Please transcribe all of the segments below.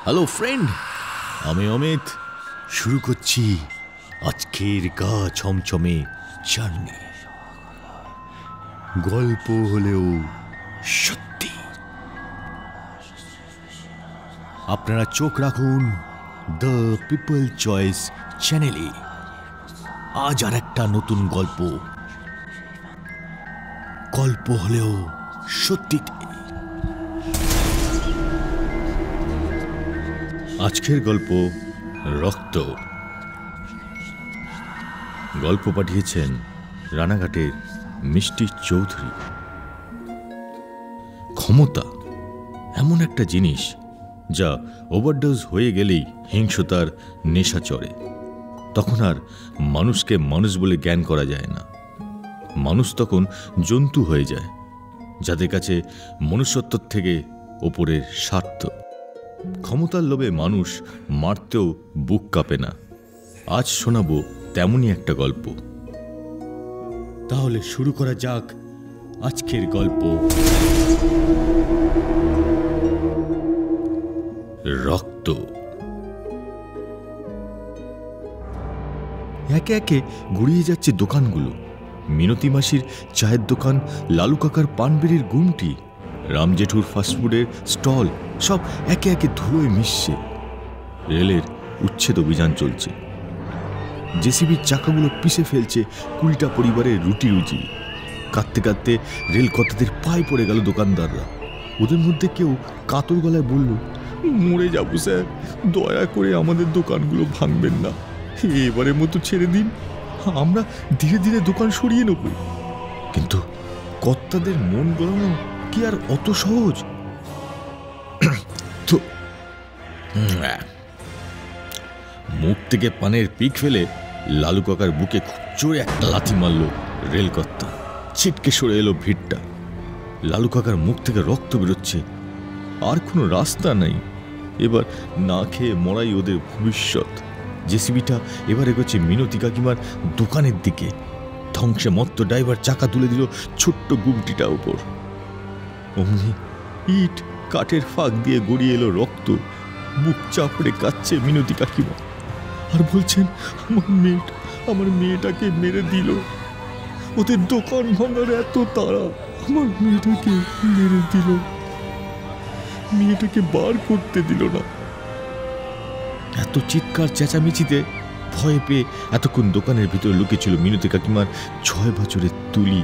Hello friend, আমি অমিত। শুরু করছি আজকের গা ছমছমে জার্নি। গল্প হলেও সত্যি। আপনারা চোখ রাখুন দ্য পিপল চয়েস চ্যানেলে। আজ আর একটা নতুন গল্প, গল্প হলেও সত্যি। আজকের গল্প রক্ত। গল্প পাঠিয়েছেন রানাঘাটের মিষ্টি চৌধুরী। ক্ষমতা এমন একটা জিনিস যা ওভারডোজ হয়ে গেলেই হিংসতার নেশা চড়ে। তখন আর মানুষকে মানুষ বলে জ্ঞান করা যায় না। মানুষ তখন জন্তু হয়ে যায়, যাদের কাছে মনুষ্যত্বের থেকে ওপরের স্বার্থ। ক্ষমতার লোভে মানুষ মারতেও বুক কাঁপে না। আজ শোনাবো তেমনই একটা গল্প। তাহলে শুরু করা যাক আজকের গল্প, রক্ত। একে একে গুড়িয়ে যাচ্ছে দোকানগুলো। মিনতি মাসির চায়ের দোকান, লালু কাকার পানবিড়ির গুমটি, রাম জেঠুর ফাস্টফুডের স্টল, সব একে একে ধুলোয় মিশছে। রেলের উচ্ছেদ অভিযান চলছে। জেসিবির চাকাগুলো পিষে ফেলছে 20টা পরিবারের রুটি রুজি। কাঁদতে কাঁদতে রেল কর্তাদের পায়ে পড়ে গেল দোকানদাররা। ওদের মধ্যে কেউ কাতর গলায় বলল, মরে যাবো স্যার, দয়া করে আমাদের দোকানগুলো ভাঙবেন না, এবারের মতো ছেড়ে দিন, আমরা ধীরে ধীরে দোকান সরিয়ে নেব। কিন্তু কর্তাদের মন গলানো কি আর অত সহজ? তো মুখ থেকে পানের পিক ফেলে লালু কাকার বুকে খুব জোরে একটা লাথি মারল রেলকর্তা। ছিটকে সরে এলো ভিড়টা। লালু কাকার মুখ থেকে রক্ত বেরোচ্ছে। আর কোনো রাস্তা নাই, এবার না খেয়ে মরাই ওদের ভবিষ্যৎ। জেসিবিটা এবার এগোচ্ছে মিনতি কাকিমার দোকানের দিকে। ধ্বংসে মত্ত ড্রাইভার চাকা তুলে দিল ছোট্ট গুমটিটা উপর। অমনি ইট কাঠের ফাঁক দিয়ে গড়িয়ে এলো রক্ত। বুক চাপড়ে কাচ্ছে মিনতি কাকিমা আর বলছেন, আমার মেয়েটাকে মেরে দিল, ওদের দোকান ভাঙার এত তাড়া, আমার মেয়েটাকে মেরে দিল, মেয়েটাকে বার করতে দিল না। এত চিৎকার চেঁচামেচিতে ভয় পেয়ে এতক্ষণ দোকানের ভিতরে লুকিয়েছিল মিনতি কাকিমার 6 বছরের তুলি।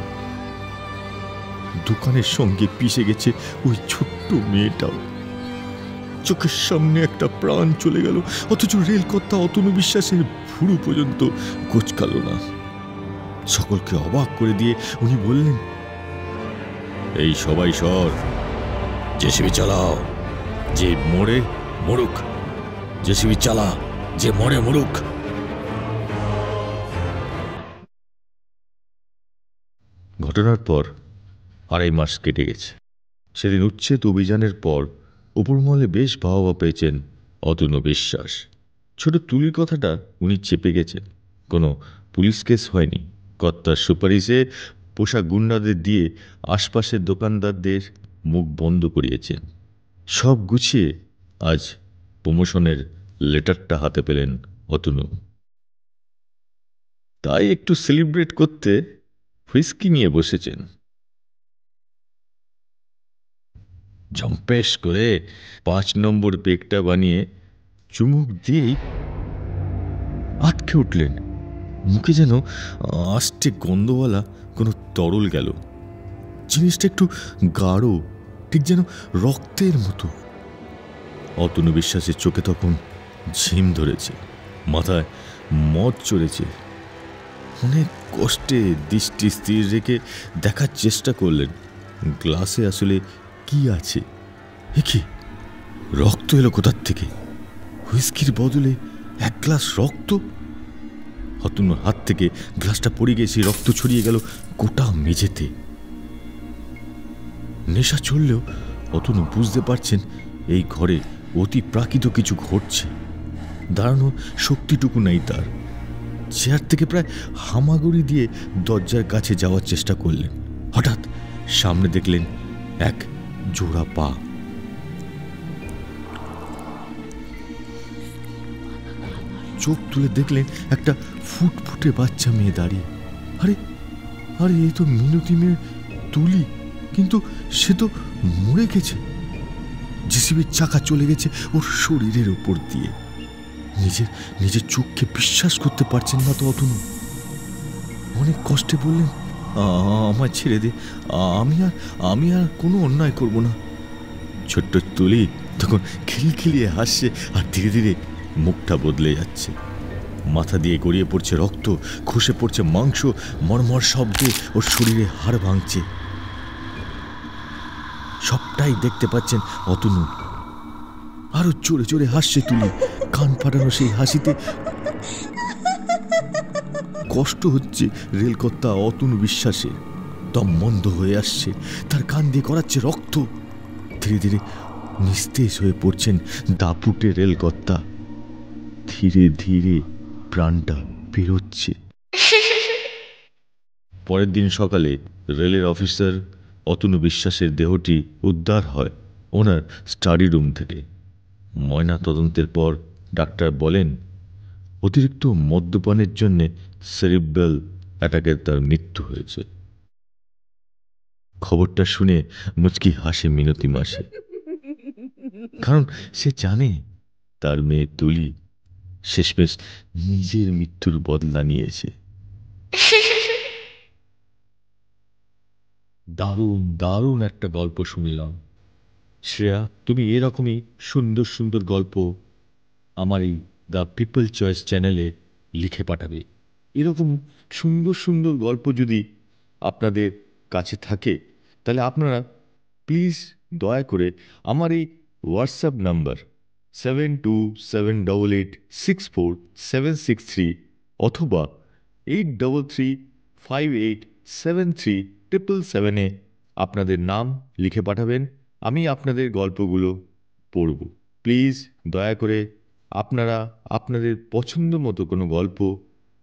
দোকানের সঙ্গে পিষে গেছে ওই ছোট্ট মেয়েটাও। চোখের সামনে একটা প্রাণ চলে গেল, অথচ রেলকর্তা অতনু বিশ্বাসের ভুরু পর্যন্ত কোচকালো না। সকলকে অবাক করে দিয়ে উনি বললেন, এই সবাই সর, জেসিবি চালাও, যে মরে মরুক, জেসিবি চালা, যে মরে মরুক। ঘটনার পর 2.5 মাস কেটে গেছে। সেদিন উচ্ছেদ অভিযানের পর উপরমহলে বেশ বাহবা পেয়েছেন অতনু বিশ্বাস। ছোট তুলির কথাটা উনি চেপে গেছেন। কোনো পুলিশ কেস হয়নি। কর্তার সুপারিশে পোষা গুন্ডাদের দিয়ে আশপাশের দোকানদারদের মুখ বন্ধ করিয়েছেন। সব গুছিয়ে আজ প্রমোশনের লেটারটা হাতে পেলেন অতনু। তাই একটু সেলিব্রেট করতে হুইস্কি নিয়ে বসেছেন। ঝম্পেশ করে 5 নম্বর পেকটা বানিয়ে চুমুক দিয়েই আটকে উঠলেন। মুখে যেন আষ্টে গন্ধওয়ালা কোনো তরল গেল। জিনিসটা একটু গাঢ়, ঠিক যেন রক্তের মতো। অতনু বিশ্বাসের চোখে তখন ঝিম ধরেছে, মাথায় মদ চড়েছে। অনেক কষ্টে দৃষ্টি স্থির রেখে দেখার চেষ্টা করলেন গ্লাসে আসলে কি আছে। কি রক্ত এলো কোথার থেকে? হুইস্কির বদলে 1 গ্লাস রক্ত। অতনুর হাত থেকে গ্লাসটা পড়ে গিয়ে সেই রক্ত ছড়িয়ে গেল গোটা মেঝেতে। নেশা চললেও অতনু বুঝতে পারছেন এই ঘরে অতি প্রাকৃত কিছু ঘটছে। দাঁড়ানোর শক্তিটুকু নেই তার। চেয়ার থেকে প্রায় হামাগুড়ি দিয়ে দরজার কাছে যাওয়ার চেষ্টা করলেন। হঠাৎ সামনে দেখলেন এক জোড়া পা। চোখ তুলে দেখলেন একটা ফুটফুটে বাচ্চা মেয়ে দাঁড়িয়ে। আরে আরে এ তো মিনতি মেয়ে তুলি, কিন্তু সে তো মরে গেছে। জেসিবির চাকা চলে গেছে ওর শরীরের উপর দিয়ে। নিজের চোখকে বিশ্বাস করতে পারছেন না তো অতনু। অনেক কষ্টে বললেন, আমায় ছেড়ে দে, আমি আর কোনো অন্যায় করব না। ছোট্ট তুলি তখন খিলখিলিয়ে হাসছে, আর ধীরে ধীরে মুখটা বদলে যাচ্ছে। মাথা দিয়ে গড়িয়ে পড়ছে রক্ত, খসে পড়ছে মাংস, মরমর শব্দে ওর শরীরে হাড় ভাঙছে। সবটাই দেখতে পাচ্ছেন অতনু। আরো জোরে জোরে হাসছে তুলি, কান ফাটানো সেই হাসিতে কষ্ট হচ্ছে রেলকর্তা অতনু বিশ্বাসের। দম বন্ধ হয়ে আসছে, তার কান দিয়ে গড়াচ্ছে রক্ত। ধীরে ধীরে নিস্তেজ হয়ে পড়ছেন দাপুটে রেলকর্তা। ধীরে ধীরে প্রাণটা বেরোচ্ছে। পরের দিন সকালে রেলের অফিসার অতনু বিশ্বাসের দেহটি উদ্ধার হয় ওনার স্টাডি রুম থেকে। ময়না তদন্তের পর ডাক্তার বলেন, অতিরিক্ত মদ্যপানের জন্যে সেরিব্রাল অ্যাটাকের তার মৃত্যু হয়েছে। খবরটা শুনে মুচকি হাসে মিনতি মাসি, কারণ সে জানে তার মেয়ে তুলি শেষমেশ নিজের মৃত্যুর বদলা নিয়েছে। দারুণ দারুণ একটা গল্প শুনলাম। শ্রেয়া, তুমি এরকমই সুন্দর সুন্দর গল্প আমার এই দ্য পিপল চয়েস চ্যানেলে লিখে পাঠাবে। এরকম সুন্দর সুন্দর গল্প যদি আপনাদের কাছে থাকে, তাহলে আপনারা প্লিজ দয়া করে আমার এই হোয়াটসঅ্যাপ নাম্বার 7278864763 অথবা 8335873777 আপনাদের নাম লিখে পাঠাবেন। আমি আপনাদের গল্পগুলো পড়ব। প্লিজ দয়া করে আপনারা আপনাদের পছন্দ মতো কোনো গল্প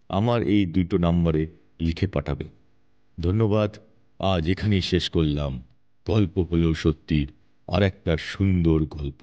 আমার এই দুটো নম্বরে লিখে পাঠাবেন। ধন্যবাদ। আজ এখানেই শেষ করলাম। গল্প হলো সত্যির আর একটা সুন্দর গল্প।